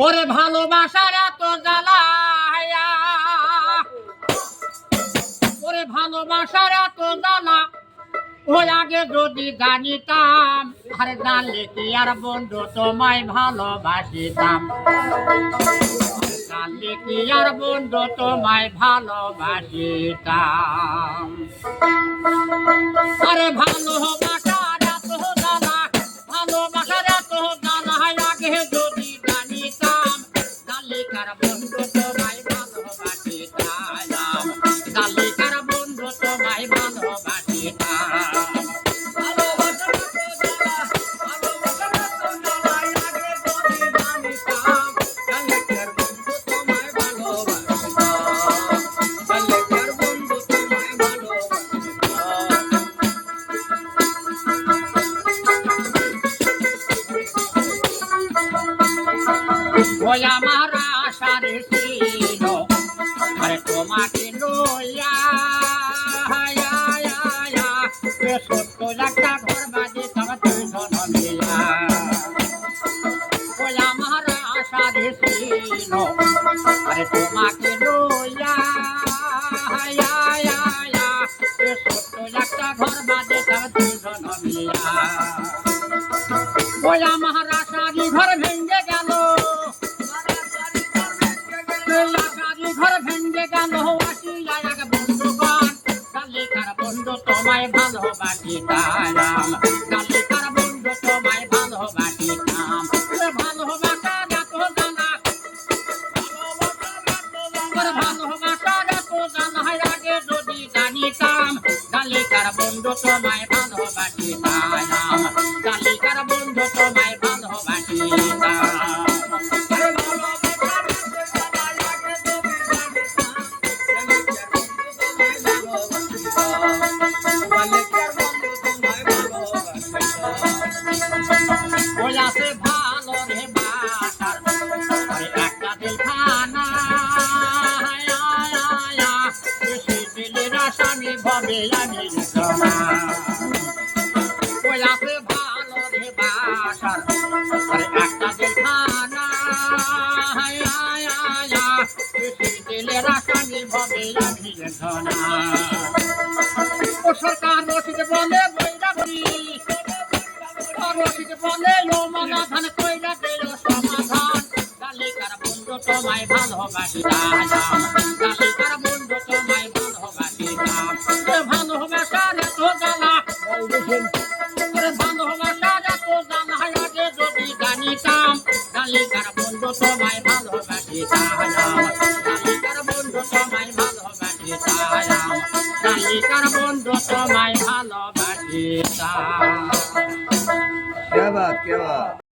ওরে ভালোবাসার এত জ্বালা, ওরে ভালোবাসার এত জ্বালা, ওই আগে যদি জানিতাম, আরে জানলে কি আর বন্ধু তোমায় ভালোবাসিতাম, জানলে কি আর বন্ধু তোমায় ভালোবাসিতাম। আরে ভালোবাসার এত জ্বালা, ভালোবাসার এত জ্বালা, আগে যদি জানিতাম, জানলে কার বন্ধু তোমায় ভালোবাসিতাম, জানলে কার বন্ধু তোমায় ভালোবাসিতাম। ওই আমার আশার ছিল, আরে তোমাকে লইয়া 70 লাখ ঘর বাজে তোমার দুজন মিয়া। ওই আমার আশার ছিল, আরে তোমাকে লইয়া 70 লাখ ঘর বাজে তোমার দুজন মিয়া। ওই আমার আশারি ঘর ভেঙে গেল, ঘর ভেঙে গেল, আসিয়া এক বন্ধুগণ, জানলে কার বন্ধু তোমায় ভালোবাসিতাম, জানলে কার বন্ধু তোমায় ভালোবাসিতাম। ভালোবাসার এত জানা, ভালোবাসার এত জানা, আগে যদি জানিতাম, জানলে কার বন্ধু তোমায় ভালোবাসিতাম, জানলে কার বন্ধু তোমায় ভালোবাসিতাম। ওই আছে ভালো রে বাসার, একটা দিলখানা, সেই দিলের আসামি ভবে আমি সোনা। ওই আছে ভালো রে বাসার, একটা দিলখানা, সেই দিলের আসামি ভবে আমি সোনা। ও সরকার রসিদ বলে বইরা বলি, রসিদ বলে ও মানা ধান কইরা দিল সমাধান, জানলে কার বন্ধু তোমায় ভালোবাসিতাম, জানলে কার বন্ধু তোমায় ভালোবাসিতাম। ভালোবাসার এত জ্বালা, ভালোবাসার এত জ্বালা, আগে যদি জানিতাম, জানলে কার বন্ধু তোমায় ভালোবাসিতাম, জানলে কার বন্ধু তোমায় ভালোবাসিতাম, জানলে কার বন্ধু তোমায় ভালোবাসিতাম। क्या बात क्या बात।